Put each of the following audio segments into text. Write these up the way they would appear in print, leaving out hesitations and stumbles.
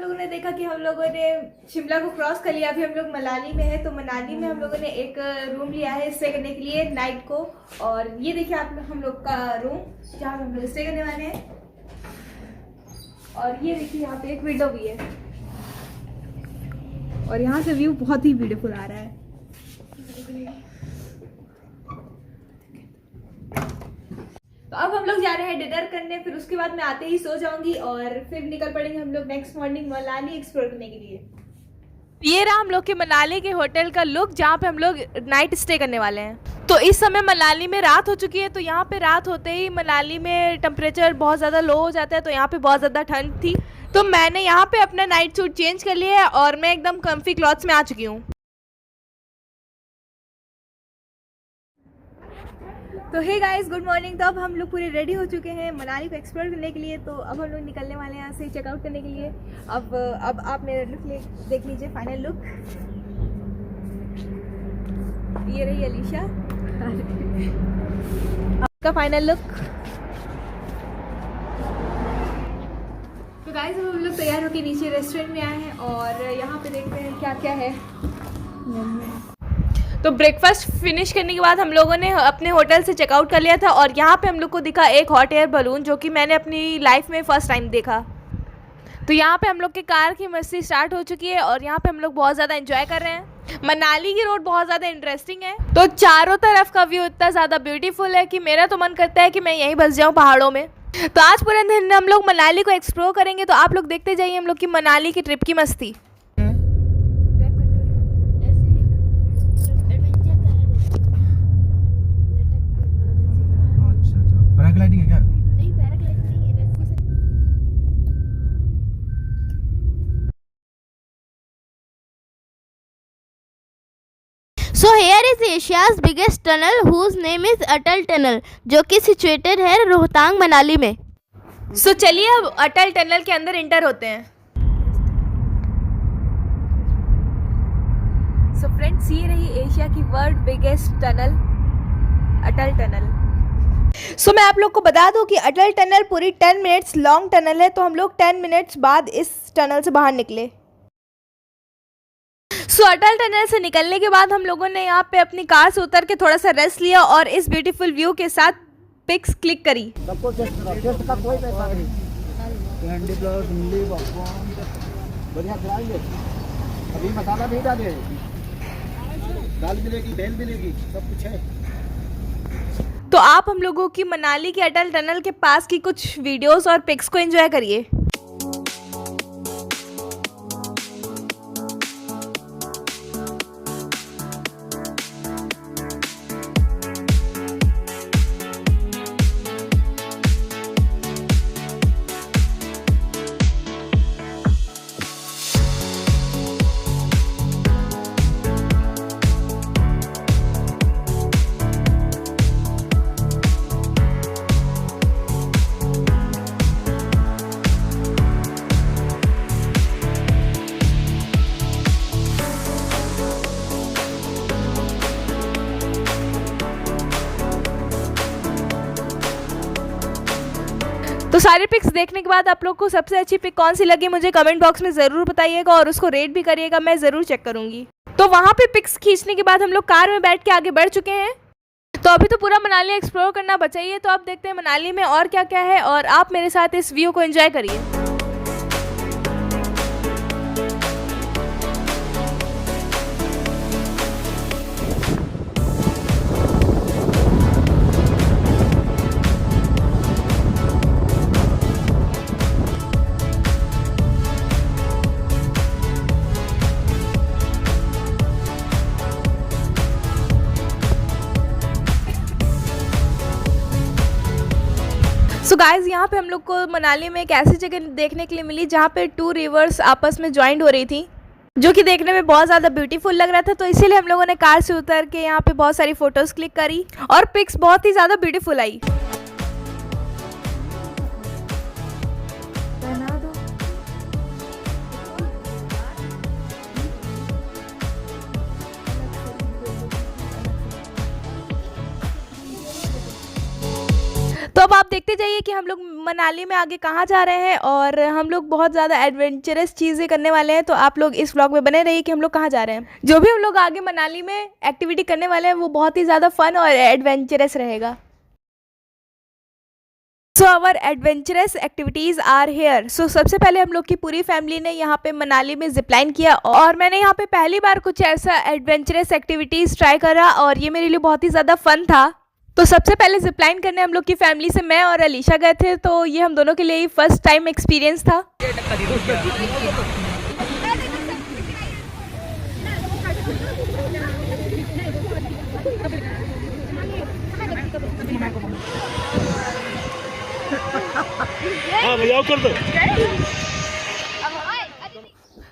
लोगों ने देखा कि हम लोगों ने शिमला को क्रॉस कर लिया, अभी हम लोग मनाली में है। तो मनाली में हम लोगों ने एक रूम लिया है स्टे करने के लिए नाइट को। और ये देखिए आप लोग हम लोग का रूम जहाँ हम लोग स्टे करने वाले हैं। और ये देखिए यहाँ पे एक विंडो भी है और यहाँ से व्यू बहुत ही ब्यूटीफुल आ रहा है। तो अब हम लोग जा रहे हैं डिनर करने, फिर उसके बाद मैं आते ही सो जाऊंगी और फिर निकल पड़ेंगे हम लोग नेक्स्ट मॉर्निंग मनाली एक्सप्लोर करने के लिए। ये रहा हम लोग के मनाली के होटल का लुक जहाँ पे हम लोग नाइट स्टे करने वाले हैं। तो इस समय मनाली में रात हो चुकी है। तो यहाँ पे रात होते ही मनाली में टेम्परेचर बहुत ज़्यादा लो हो जाता है, तो यहाँ पे बहुत ज़्यादा ठंड थी। तो मैंने यहाँ पे अपना नाइट सूट चेंज कर लिया है और मैं एकदम कम्फी क्लॉथ्स में आ चुकी हूँ। तो हे गाइस, गुड मॉर्निंग। तो अब हम लोग पूरे रेडी हो चुके हैं मनाली को एक्सप्लोर करने के लिए। तो अब हम लोग निकलने वाले हैं यहाँ से चेकआउट करने के लिए। अब आप मेरा लुक देख लीजिए, फाइनल लुक। ये रही अलीशा आपका फाइनल लुक। तो गाइस, अब हम लोग तैयार होकर नीचे रेस्टोरेंट में आए हैं और यहाँ पे देखते हैं क्या क्या है। तो ब्रेकफास्ट फिनिश करने के बाद हम लोगों ने अपने होटल से चेकआउट कर लिया था और यहाँ पे हम लोग को दिखा एक हॉट एयर बलून, जो कि मैंने अपनी लाइफ में फ़र्स्ट टाइम देखा। तो यहाँ पे हम लोग के कार की मस्ती स्टार्ट हो चुकी है और यहाँ पे हम लोग बहुत ज़्यादा एंजॉय कर रहे हैं। मनाली की रोड बहुत ज़्यादा इंटरेस्टिंग है। तो चारों तरफ का व्यू इतना ज़्यादा ब्यूटीफुल है कि मेरा तो मन करता है कि मैं यहीं बस जाऊँ पहाड़ों में। तो आज पूरे दिन हम लोग मनाली को एक्सप्लोर करेंगे। तो आप लोग देखते जाइए हम लोग की मनाली की ट्रिप की मस्ती। पैराग्लाइडिंग है क्या? नहीं, पैराग्लाइडिंग नहीं है। So here is Asia's biggest tunnel whose name is Atal tunnel, जो कि सिचुएटेड है रोहतांग मनाली में। सो चलिए अब अटल टनल के अंदर इंटर होते हैं। सो फ्रेंड्स, ये रही एशिया की वर्ल्ड बिगेस्ट टनल, अटल टनल। सो मैं आप लोग को बता दूं कि अटल टनल पूरी 10 मिनट्स लॉन्ग टनल है। तो हम लोग 10 मिनट्स बाद इस टनल से बाहर निकले। सो अटल टनल से निकलने के बाद हम लोगों ने यहाँ पे अपनी कार से उतर के थोड़ा सा रेस्ट लिया और इस ब्यूटीफुल व्यू के साथ पिक्स क्लिक करी। सबको टेस्ट का कोई पैसा नहीं। कैंडी फ्लावर, इमली, पॉपकॉर्न बढ़िया खिलाएंगे। अभी मसाला नहीं डाले, दाल मिलेगी, भेल मिलेगी, सब कुछ है। तो आप हम लोगों की मनाली के अटल टनल के पास की कुछ वीडियोस और पिक्स को एंजॉय करिए। तो सारे पिक्स देखने के बाद आप लोग को सबसे अच्छी पिक कौन सी लगी मुझे कमेंट बॉक्स में ज़रूर बताइएगा और उसको रेट भी करिएगा, मैं ज़रूर चेक करूँगी। तो वहाँ पे पिक्स खींचने के बाद हम लोग कार में बैठ के आगे बढ़ चुके हैं। तो अभी तो पूरा मनाली एक्सप्लोर करना बचा ही है। तो आप देखते हैं मनाली में और क्या क्या है और आप मेरे साथ इस व्यू को एंजॉय करिए। सो गाइस, यहाँ पे हम लोग को मनाली में एक ऐसी जगह देखने के लिए मिली जहाँ पे 2 रिवर्स आपस में ज्वाइंट हो रही थी, जो कि देखने में बहुत ज़्यादा ब्यूटीफुल लग रहा था। तो इसीलिए हम लोगों ने कार से उतर के यहाँ पे बहुत सारी फ़ोटोज़ क्लिक करी और पिक्स बहुत ही ज़्यादा ब्यूटीफुल आई। तो अब आप देखते जाइए कि हम लोग मनाली में आगे कहाँ जा रहे हैं और हम लोग बहुत ज़्यादा एडवेंचरस चीज़ें करने वाले हैं। तो आप लोग इस व्लॉग में बने रहिए कि हम लोग कहाँ जा रहे हैं। जो भी हम लोग आगे मनाली में एक्टिविटी करने वाले हैं वो बहुत ही ज़्यादा फन और एडवेंचरस रहेगा। So our adventurous activities are here. So सबसे पहले हम लोग की पूरी फैमिली ने यहाँ पे मनाली में जिपलाइन किया और मैंने यहाँ पे पहली बार कुछ ऐसा एडवेंचरस एक्टिविटीज़ ट्राई करा और ये मेरे लिए बहुत ही ज़्यादा फन था। तो सबसे पहले जिपलाइन करने हम लोग की फैमिली से मैं और अलीशा गए थे, तो ये हम दोनों के लिए ही फर्स्ट टाइम एक्सपीरियंस था।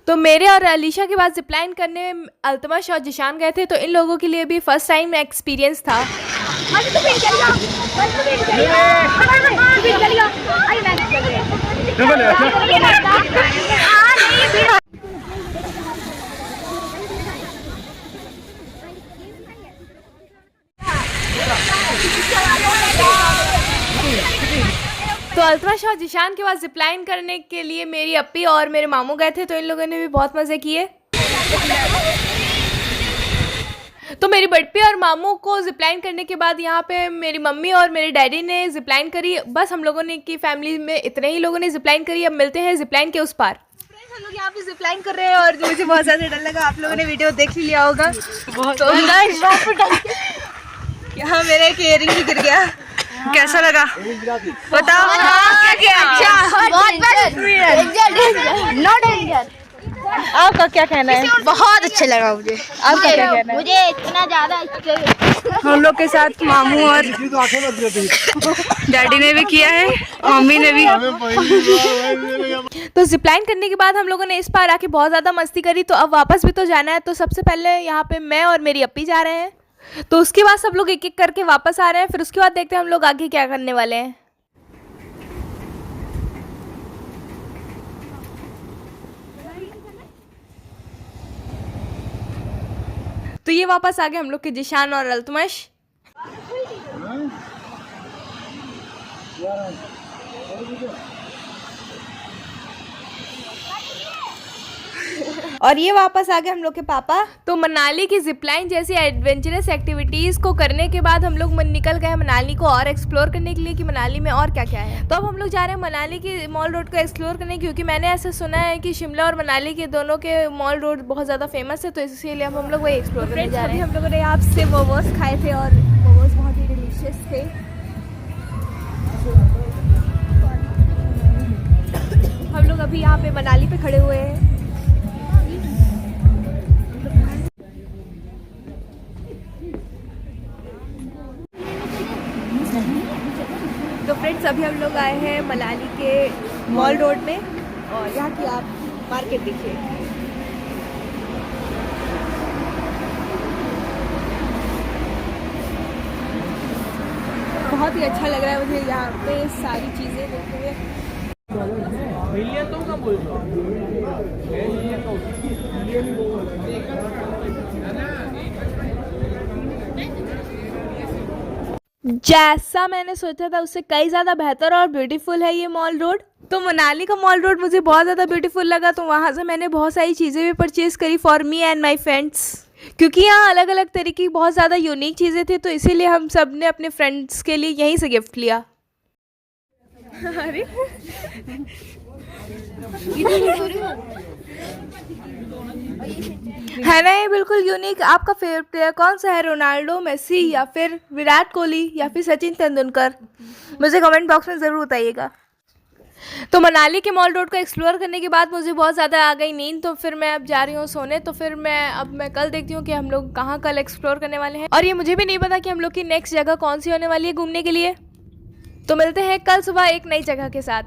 तो मेरे और अलीशा के बाद जिपलाइन करने अल्तमश और जिशान गए थे, तो इन लोगों के लिए भी फर्स्ट टाइम एक्सपीरियंस था। तो अल्तमश और जिशान के बाद जिपलाइन करने के लिए मेरी अप्पी और मेरे मामू गए थे, तो इन लोगों ने भी बहुत मज़े किए। तो मेरी बड़पी और मामू को जिपलाइन करने के बाद यहाँ पे मेरी मम्मी और मेरे डैडी ने जिपलाइन करी। बस हम लोगों ने की फैमिली में इतने ही लोगों ने जिपलाइन करी। अब मिलते हैं जिपलाइन के उस पार। हम लोग यहाँ पे जिपलाइन कर रहे हैं और मुझे बहुत ज़्यादा डर लगा। आप लोगों ने वीडियो देख ही लिया होगा। तो यहाँ मेरा एक इयरिंग भी गिर गया। कैसा लगा बताओ? आपका क्या कहना है? बहुत अच्छा लगा मुझे। आपका क्या कहना है? मुझे इतना ज़्यादा हम लोग के साथ मामू और डैडी ने भी किया है, मम्मी ने भी। तो जिपलाइन करने के बाद हम लोगों ने इस पार आके बहुत ज़्यादा मस्ती करी। तो अब वापस भी तो जाना है, तो सबसे पहले यहाँ पे मैं और मेरी अप्पी जा रहे हैं। तो उसके बाद सब लोग एक एक करके वापस आ रहे हैं। फिर उसके बाद देखते हैं हम लोग आगे क्या करने वाले हैं। तो ये वापस आ गए हम लोग के जिशान और अल्तमश। और ये वापस आ गए हम लोग के पापा। तो मनाली की जिपलाइन जैसी एडवेंचरस एक्टिविटीज़ को करने के बाद हम लोग निकल गए मनाली को और एक्सप्लोर करने के लिए कि मनाली में और क्या क्या है। तो अब हम लोग जा रहे हैं मनाली की मॉल रोड को एक्सप्लोर करने, क्योंकि मैंने ऐसा सुना है कि शिमला और मनाली के दोनों के मॉल रोड बहुत ज़्यादा फेमस है। तो इसीलिए हम लोग वही एक्सप्लोर करने जा रहे हैं। हम लोगों ने यहाँ से मोमोज खाए थे और मोमोज बहुत ही डिलीशियस थे। हम लोग अभी यहाँ पे मनाली पे खड़े हुए हैं। तो फ्रेंड्स अभी हम लोग आए हैं मनाली के मॉल रोड में और यहाँ की आप मार्केट देखिए। बहुत ही अच्छा लग रहा है मुझे यहाँ पे सारी चीज़ें देखते हुए। जैसा मैंने सोचा था उससे कई ज़्यादा बेहतर और ब्यूटीफुल है ये मॉल रोड। तो मनाली का मॉल रोड मुझे बहुत ज़्यादा ब्यूटीफुल लगा। तो वहाँ से मैंने बहुत सारी चीज़ें भी परचेज़ करी for me and my friends, क्योंकि यहाँ अलग अलग तरीके की बहुत ज़्यादा यूनिक चीज़ें थी। तो इसीलिए हम सब ने अपने फ्रेंड्स के लिए यहीं से गिफ्ट लिया। अरे है ना, ये बिल्कुल यूनिक। आपका फेवरेट प्लेयर कौन सा है? रोनाल्डो, मेसी या फिर विराट कोहली या फिर सचिन तेंदुलकर? मुझे कमेंट बॉक्स में ज़रूर बताइएगा। तो मनाली के मॉल रोड को एक्सप्लोर करने के बाद मुझे बहुत ज़्यादा आ गई नींद। तो फिर मैं अब जा रही हूँ सोने। तो फिर मैं कल देखती हूँ कि हम लोग कहाँ कल एक्सप्लोर करने वाले हैं। और ये मुझे भी नहीं पता कि हम लोग की नेक्स्ट जगह कौन सी होने वाली है घूमने के लिए। तो मिलते हैं कल सुबह एक नई जगह के साथ।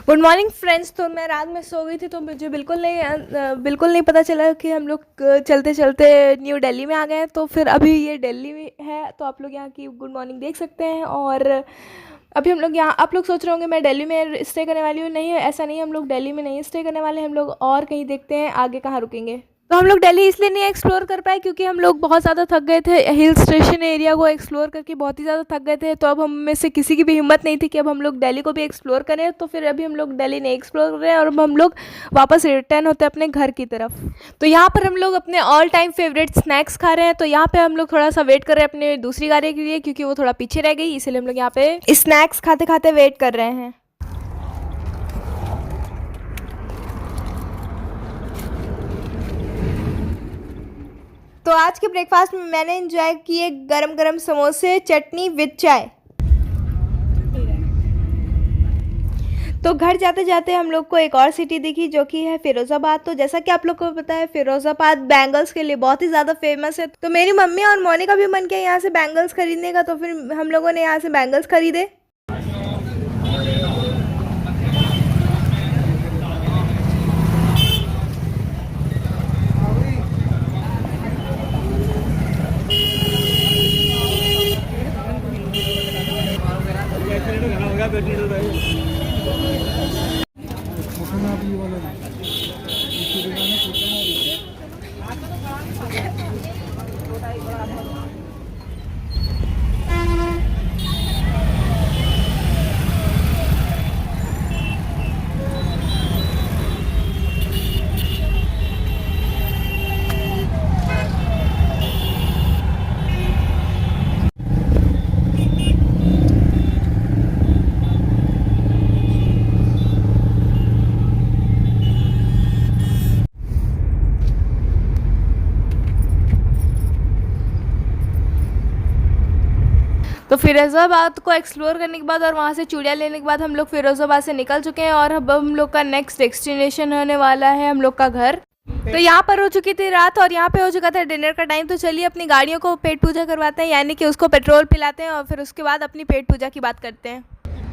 Good morning friends. तो मैं रात में सो गई थी, तो मुझे बिल्कुल नहीं पता चला कि हम लोग चलते चलते न्यू दिल्ली में आ गए हैं। तो फिर अभी ये दिल्ली में है, तो आप लोग यहाँ की गुड मॉर्निंग देख सकते हैं। और अभी हम लोग यहाँ, आप लोग सोच रहे होंगे मैं दिल्ली में स्टे करने वाली हूँ। नहीं, ऐसा नहीं, हम लोग दिल्ली में नहीं स्टे करने वाले, हम लोग और कहीं देखते हैं आगे कहाँ रुकेंगे। तो हम लोग दिल्ली इसलिए नहीं एक्सप्लोर कर पाए क्योंकि हम लोग बहुत ज़्यादा थक गए थे। हिल स्टेशन एरिया को एक्सप्लोर करके बहुत ही ज़्यादा थक गए थे, तो अब हम में से किसी की भी हिम्मत नहीं थी कि अब हम लोग दिल्ली को भी एक्सप्लोर करें। तो फिर अभी हम लोग दिल्ली नहीं एक्सप्लोर कर रहे हैं और अब हम लोग वापस रिटर्न होते हैं अपने घर की तरफ। तो यहाँ पर हम लोग अपने ऑल टाइम फेवरेट स्नैक्स खा रहे हैं। तो यहाँ पर हम लोग थोड़ा सा वेट कर रहे हैं अपने दूसरी गाड़ी के लिए क्योंकि वो थोड़ा पीछे रह गई, इसलिए हम लोग यहाँ पे स्नैक्स खाते खाते वेट कर रहे हैं। तो आज के ब्रेकफास्ट में मैंने एंजॉय किए गरम गरम समोसे, चटनी विद चाय। तो घर जाते जाते हम लोग को एक और सिटी दिखी जो कि है फिरोज़ाबाद। तो जैसा कि आप लोग को पता है फिरोज़ाबाद बैंगल्स के लिए बहुत ही ज़्यादा फेमस है। तो मेरी मम्मी और मोनी का भी मन किया यहाँ से बैंगल्स खरीदने का, तो फिर हम लोगों ने यहाँ से बैंगल्स खरीदे। तो फिरोज़ाबाद को एक्सप्लोर करने के बाद और वहाँ से चूड़ियाँ लेने के बाद हम लोग फिरोज़ाबाद से निकल चुके हैं और अब हम लोग का नेक्स्ट डेस्टिनेशन होने वाला है हम लोग का घर। तो यहाँ पर हो चुकी थी रात और यहाँ पे हो चुका था डिनर का टाइम। तो चलिए अपनी गाड़ियों को पेट पूजा करवाते हैं, यानी कि उसको पेट्रोल पिलाते हैं और फिर उसके बाद अपनी पेट पूजा की बात करते हैं।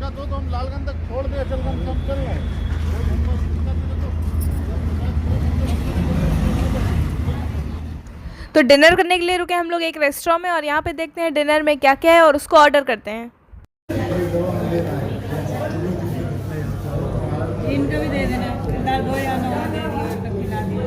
तो हम लालगंज तक छोड़ दे, चल चल रहे हैं। तो डिनर करने के लिए रुके हम लोग एक रेस्टोरेंट में और यहाँ पे देखते हैं डिनर में क्या क्या है और उसको ऑर्डर करते हैं। इनको भी दे देना, दाल दो या नौ दे दियो, तब खिला दियो,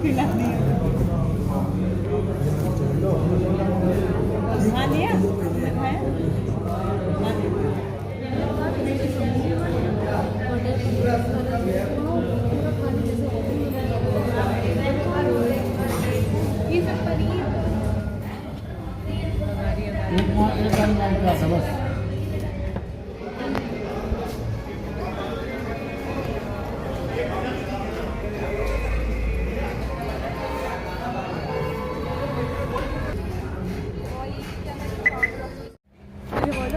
खिला दियो। हाँ लिया, है?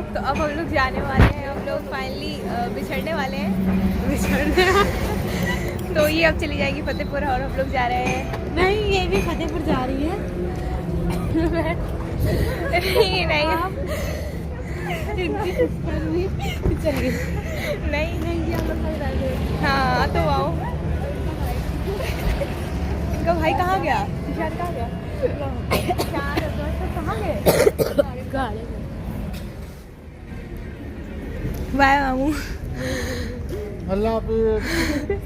तो अब हम लोग जाने वाले हैं, हम लोग फाइनली बिछड़ने वाले हैं, बिछड़ने तो ये अब चली जाएगी फतेहपुर और हम लोग जा रहे हैं। नहीं, ये भी फतेहपुर जा रही है। नहीं चलिए, नहीं हम लोग हाँ तो आओ। इनका भाई कहाँ गया? कहाँ गया? कहाँ गए? बाय मामू। अल्लाह हाफिज़।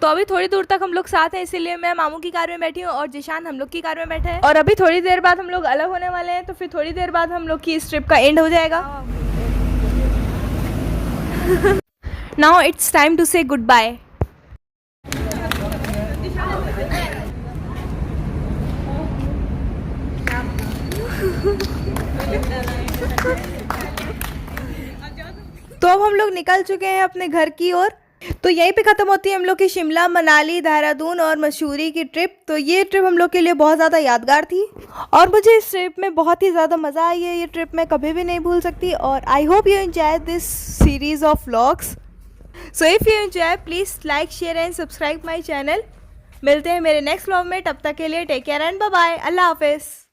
तो अभी थोड़ी दूर तक हम लोग साथ हैं, इसीलिए मैं मामू की कार में बैठी हूँ और जिशान हम लोग की कार में बैठा है। और अभी थोड़ी देर बाद हम लोग अलग होने वाले हैं, तो फिर थोड़ी देर बाद हम लोग की इस ट्रिप का एंड हो जाएगा। नाउ इट्स टाइम टू से गुड बाय। तो अब हम लोग निकल चुके हैं अपने घर की ओर। तो यहीं पे ख़त्म होती है हम लोग की शिमला, मनाली, देहरादून और मसूरी की ट्रिप। तो ये ट्रिप हम लोग के लिए बहुत ज़्यादा यादगार थी और मुझे इस ट्रिप में बहुत ही ज़्यादा मज़ा आई है। ये ट्रिप मैं कभी भी नहीं भूल सकती और I hope you enjoy this series of vlogs. So if you enjoy please like, share and subscribe my channel. मिलते हैं मेरे नेक्स्ट व्लॉग में, तब तक के लिए take care and bye bye. अल्लाह हाफिज़।